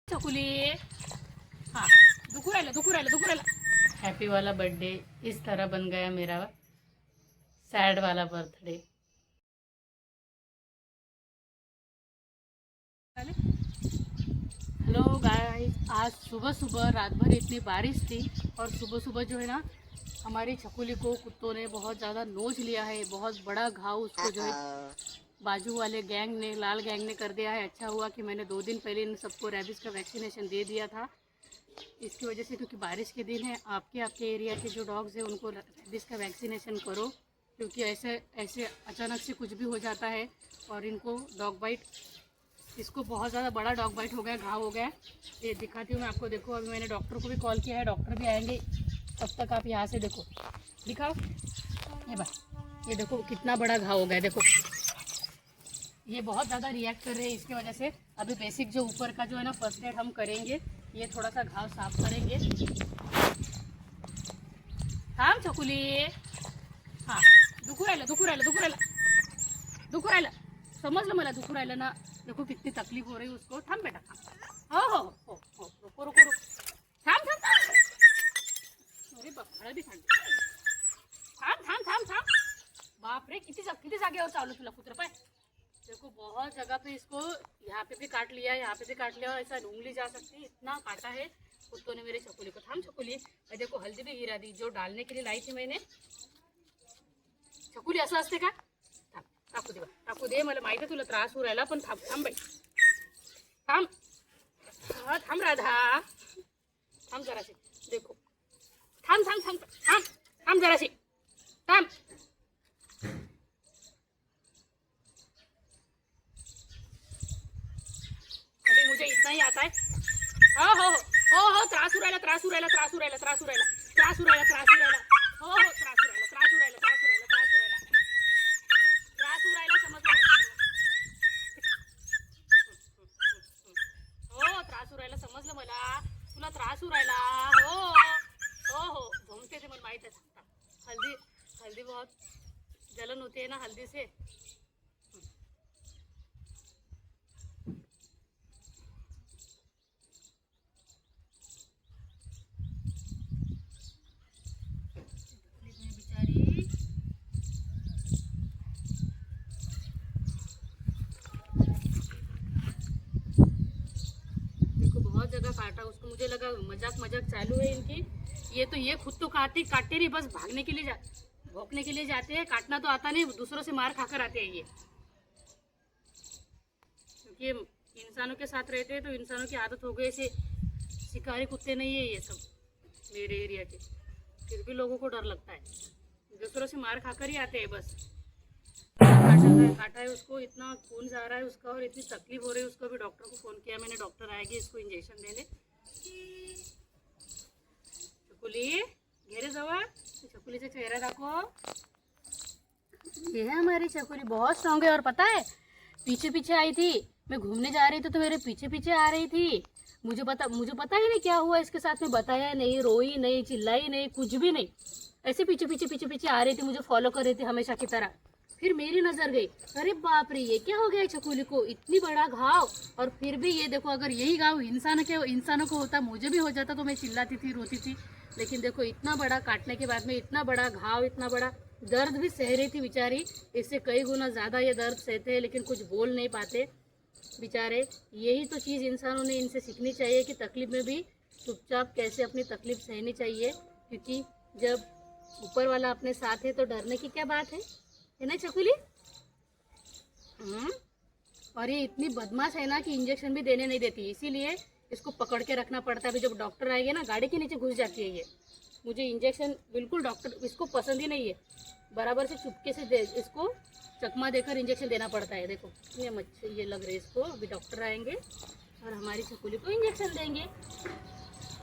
चकुली हाँ दुखू राहिला। हैप्पी वाला बर्थडे इस तरह बन गया मेरा सैड वाला बर्थडे। हेलो गाइस, आज सुबह सुबह रात भर इतनी बारिश थी और सुबह सुबह जो है ना हमारी छकुली को कुत्तों ने बहुत ज़्यादा नोच लिया है। बहुत बड़ा घाव उसको जो है बाजू वाले गैंग ने, लाल गैंग ने कर दिया है। अच्छा हुआ कि मैंने 2 दिन पहले इन सबको रेबीज़ का वैक्सीनेशन दे दिया था। इसकी वजह से, क्योंकि बारिश के दिन है, आपके एरिया के जो डॉग्स हैं उनको रेबीज़ का वैक्सीनेशन करो, क्योंकि ऐसे ऐसे अचानक से कुछ भी हो जाता है। और इनको डॉग बाइट, इसको बहुत ज़्यादा बड़ा डॉग बाइट हो गया, घाव हो गया। ये दिखाती हूँ मैं आपको। देखो, अभी मैंने डॉक्टर को भी कॉल किया है, डॉक्टर भी आएंगे। तब तक आप यहाँ से देखो, दिखाओ ये बात। ये देखो कितना बड़ा घाव हो गया। देखो ये बहुत ज़्यादा रिएक्ट कर रहे हैं, इसकी वजह से अभी बेसिक जो ऊपर का जो है ना फर्स्ट एड हम करेंगे। ये थोड़ा सा घाव साफ करेंगे। हाँ छकुली हाँ दुखू राहिला समजलं मला, दुखू राहिलं ना। देखो कितनी तकलीफ हो रही है उसको। थांब बेटा, थांब। हो रुको थांब। अरे बाप भी थांब। बाप रे, किती जागेवर चावलं तुला कुत्र पाय। देखो बहुत जगह पे इसको, यहाँ पे भी काट लिया, यहाँ पे भी काट लिया। ऐसा उंगली जा सकती, इतना काटा है कुत्तों ने मेरे छकुली को। थांब छकुली। और देखो हल्दी भी गिरा दी, जो डालने के लिए लाई थी मैंने। छकुली असं असते का? टाकू दे, मला माहिती आहे तुला त्रास होऊ राहिला, पण थांब बाई, थांब राधा, थांब जराशी। देखो थांब जराशी, थांब। अभी मुझे इतना ही आता है। हो त्रास हो राहिला। समजलं मला, तुला त्रास होऊ राहिला। हो झोमते ते मला माहित आहे। हल्दी बहुत जलन होती है ना हल्दी से। बहुत जगह काटा उसको, मुझे लगा मजाक चालू है इनकी। ये खुद तो काटते नहीं, बस भागने के लिए भौंकने के लिए जाते हैं। काटना तो आता नहीं, दूसरों से मार खाकर आते हैं ये। क्योंकि इंसानों के साथ रहते हैं तो इंसानों की आदत हो गई। ऐसे शिकारी कुत्ते नहीं है ये सब मेरे एरिया के, फिर भी लोगों को डर लगता है। दूसरों से मार खाकर ही आते हैं बस। काटा है उसको, इतना खून जा रहा है उसका और इतनी तकलीफ हो रही है उसको। अभी डॉक्टर को फोन किया मैंने, डॉक्टर आएगी इसको इंजेक्शन देने। छकुली घेरे जवळ, छकुलीचा चेहरा दाखव। ये है हमारी छकुली, बहुत स्ट्रांग है। और पता है, पीछे आई थी, मैं घूमने जा रही थी तो मेरे पीछे आ रही थी। मुझे पता ही नहीं क्या हुआ इसके साथ में, बताया नहीं, रोई नहीं, चिल्लाई नहीं, कुछ भी नहीं। ऐसे पीछे आ रही थी, मुझे फॉलो कर रही थी हमेशा की तरह। फिर मेरी नजर गई, अरे बाप रे, ये क्या हो गया छकुली को, इतनी बड़ा घाव। और फिर भी ये देखो, अगर यही घाव इंसानों को होता, मुझे भी हो जाता, तो मैं चिल्लाती थी, रोती थी। लेकिन देखो इतना बड़ा काटने के बाद में इतना बड़ा घाव, इतना बड़ा दर्द भी सह रही थी बेचारी। इससे कई गुना ज़्यादा ये दर्द सहते हैं, लेकिन कुछ बोल नहीं पाते बेचारे। यही तो चीज़ इंसानों ने इनसे सीखनी चाहिए कि तकलीफ में भी चुपचाप कैसे अपनी तकलीफ सहनी चाहिए। क्योंकि जब ऊपर वाला अपने साथ है तो डरने की क्या बात है ना छकुली। और ये इतनी बदमाश है ना कि इंजेक्शन भी देने नहीं देती, इसीलिए इसको पकड़ के रखना पड़ता है। अभी जब डॉक्टर आएंगे ना, गाड़ी के नीचे घुस जाती है ये। मुझे इंजेक्शन बिल्कुल डॉक्टर इसको पसंद ही नहीं है, बराबर से चुपके से इसको चकमा देकर इंजेक्शन देना पड़ता है। देखो कितने मच्छर ये लग रहे हैं इसको। अभी डॉक्टर आएंगे और हमारी छकुली को इंजेक्शन देंगे।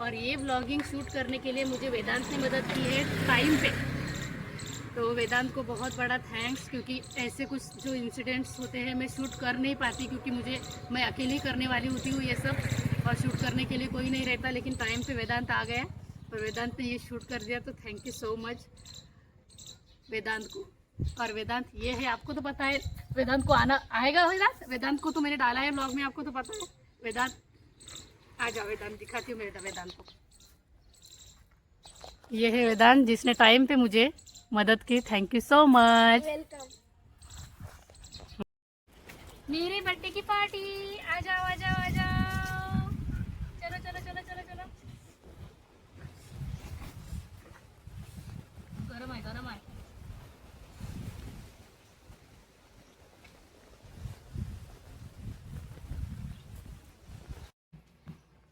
और ये व्लॉगिंग शूट करने के लिए मुझे वेदांत ने मदद की है टाइम पे, तो वेदांत को बहुत बड़ा थैंक्स। क्योंकि ऐसे कुछ जो इंसिडेंट्स होते हैं मैं शूट कर नहीं पाती, क्योंकि मैं अकेली करने वाली होती हूँ ये सब, और शूट करने के लिए कोई नहीं रहता। लेकिन टाइम पे वेदांत आ गया और वेदांत ने ये शूट कर दिया, तो थैंक यू सो मच वेदांत को। और वेदांत ये है, आपको तो पता है वेदांत को आना आएगा। वेदांत को तो मैंने डाला है ब्लॉग में, आपको तो पता है वेदांत आ जाओ वेदांत, दिखाती हूँ मेरे वेदांत को। ये है वेदांत जिसने टाइम पे मुझे मदद की। Thank you so much. Welcome. मेरे बर्थडे की पार्टी, आ जाओ आ जाओ आ जाओ। चलो चलो चलो चलो चलो। गरम है गरम है।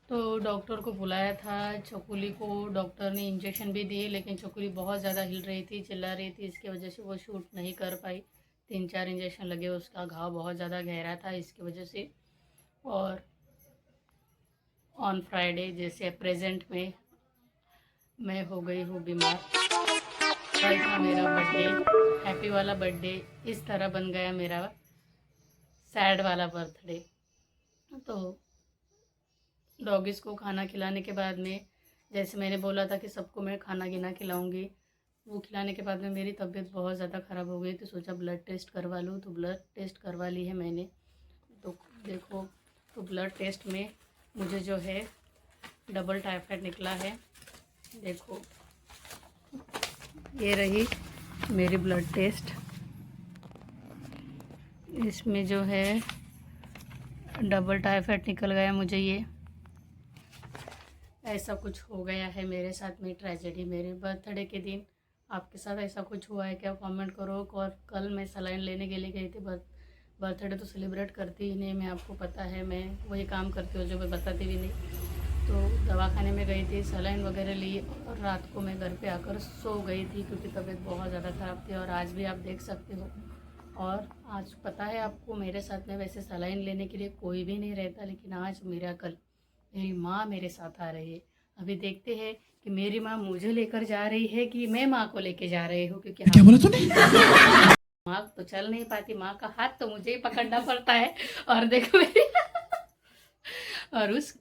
तो डॉक्टर को बुलाया था चकुली को, डॉक्टर ने इंजेक्शन भी दिए, लेकिन चकुली बहुत ज़्यादा हिल रही थी, चिल्ला रही थी, इसकी वजह से वो शूट नहीं कर पाई। 3-4 इंजेक्शन लगे, उसका घाव बहुत ज़्यादा गहरा था इसकी वजह से। और ऑन फ्राइडे जैसे प्रेजेंट में मैं हो गई हूँ बीमार। कल था मेरा बर्थडे, हैप्पी वाला बर्थडे, इस तरह बन गया मेरा सैड वाला बर्थडे। तो डॉगिस को खाना खिलाने के बाद में, जैसे मैंने बोला था कि सबको मैं खाना गिना खिलाऊंगी, वो खिलाने के बाद में मेरी तबीयत बहुत ज़्यादा ख़राब हो गई, तो सोचा ब्लड टेस्ट करवा लूँ। तो ब्लड टेस्ट करवा ली है मैंने। तो देखो, तो ब्लड टेस्ट में मुझे जो है डबल टाइफाइड निकला है। देखो, ये रही मेरी ब्लड टेस्ट, इसमें जो है डबल टाइफाइड निकल गया मुझे। ये ऐसा कुछ हो गया है मेरे साथ में, ट्रेजेडी। मेरे बर्थडे के दिन आपके साथ ऐसा कुछ हुआ है क्या? कमेंट करो। और कल मैं सलाइन लेने के लिए गई थी। बर्थडे तो सेलिब्रेट करती ही नहीं मैं, आपको पता है, मैं वही काम करती हूँ जो मैं बताती भी नहीं। तो दवाखाने में गई थी, सलाइन वगैरह ली, और रात को मैं घर पे आकर सो गई थी क्योंकि तबीयत बहुत ज़्यादा ख़राब थी। और आज भी आप देख सकते हो। और आज पता है आपको, मेरे साथ में वैसे सलाइन लेने के लिए कोई भी नहीं रहता, लेकिन आज मेरा कल मेरी माँ मेरे साथ आ रही है। अभी देखते हैं कि मेरी माँ मुझे लेकर जा रही है कि मैं माँ को लेके जा रही हूँ, क्योंकि क्या बोला तूने? माँ तो चल नहीं पाती, माँ का हाथ तो मुझे ही पकड़ना पड़ता है। और देखो मेरी और उस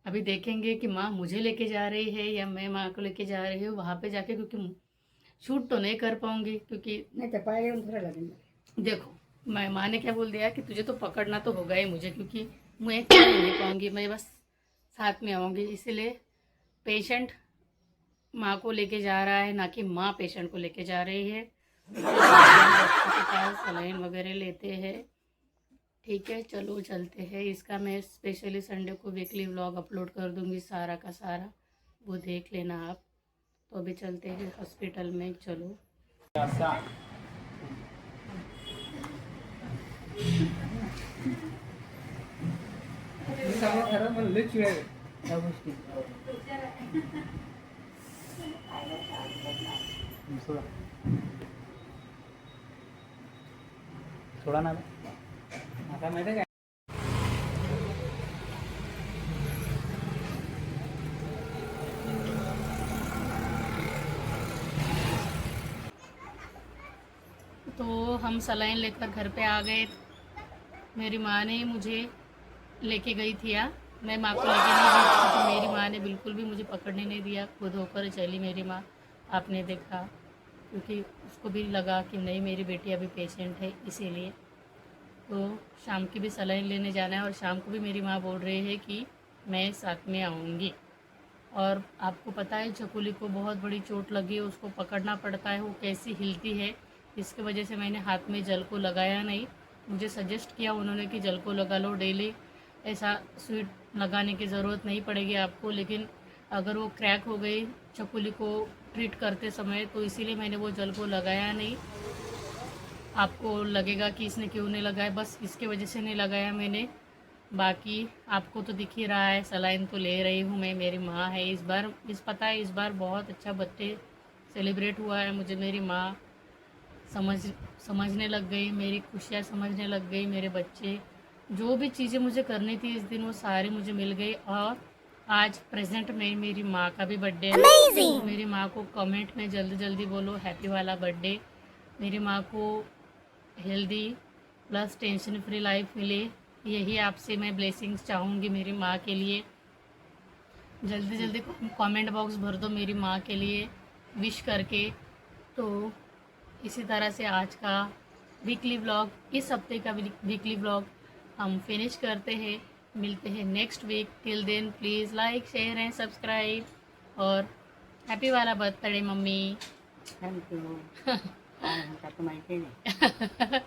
अभी देखेंगे कि माँ मुझे लेके जा रही है या मैं माँ को लेके जा रही हूँ वहाँ पे जाके, क्योंकि शूट तो नहीं कर पाऊंगी, क्योंकि नहीं कर पाएगा, थोड़ा लगेंगे। देखो, मैं माँ ने क्या बोल दिया कि तुझे तो पकड़ना तो होगा ही मुझे, क्योंकि मैं चल नहीं पाऊंगी, मैं बस साथ में आऊँगी। इसीलिए पेशेंट माँ को लेके जा रहा है, ना कि माँ पेशेंट को लेके जा रही है। डॉक्टर के पास सलाइन वगैरह लेते हैं। ठीक है, चलो चलते हैं। इसका मैं स्पेशली संडे को वीकली व्लॉग अपलोड कर दूंगी, सारा का सारा, वो देख लेना आप। तो अभी चलते हैं हॉस्पिटल में, चलो। थोड़ा ना आता माहिती आहे काय? तो हम सलाइन लेकर घर पे आ गए। मेरी माँ ने मुझे लेके गई थी, मैं माँ को लेके नहीं गई थी, क्योंकि मेरी माँ ने बिल्कुल भी मुझे पकड़ने नहीं दिया, खुद होकर चली मेरी माँ। आपने देखा, क्योंकि उसको भी लगा कि नहीं मेरी बेटी अभी पेशेंट है, इसीलिए। तो शाम की भी सलाइन लेने जाना है, और शाम को भी मेरी माँ बोल रही है कि मैं साथ में आऊँगी। और आपको पता है चकुली को बहुत बड़ी चोट लगी है, उसको पकड़ना पड़ता है, वो कैसी हिलती है। इसकी वजह से मैंने हाथ में जल को लगाया नहीं। मुझे सजेस्ट किया उन्होंने कि जल को लगा लो डेली, ऐसा स्वीट लगाने की ज़रूरत नहीं पड़ेगी आपको। लेकिन अगर वो क्रैक हो गई चकुली को ट्रीट करते समय, तो इसीलिए मैंने वो जल को लगाया नहीं। आपको लगेगा कि इसने क्यों नहीं लगाया, बस इसके वजह से नहीं लगाया मैंने। बाकी आपको तो दिख ही रहा है, सलाइन तो ले रही हूँ मैं। मेरी माँ है इस बार, पता है इस बार बहुत अच्छा बर्थडे सेलिब्रेट हुआ है। मुझे मेरी माँ समझने लग गई, मेरी खुशियाँ समझने लग गई। मेरे बच्चे, जो भी चीज़ें मुझे करनी थी इस दिन, वो सारी मुझे मिल गई। और आज प्रेजेंट में मेरी माँ का भी बर्थडे है। तो मेरी माँ को कमेंट में जल्दी जल्दी बोलो हैप्पी वाला बर्थडे। मेरी माँ को healthy plus tension free life मिले, यही आपसे मैं ब्लेसिंग्स चाहूँगी मेरी माँ के लिए। जल्दी जल्दी कमेंट बॉक्स भर दो मेरी माँ के लिए विश करके। तो इसी तरह से आज का वीकली व्लॉग, इस हफ्ते का वीकली व्लॉग हम फिनिश करते हैं। मिलते हैं next week. Till then please like share and subscribe. और हैप्पी वाला बर्थडे मम्मी। Thank you. हमका तो माहिती नहीं।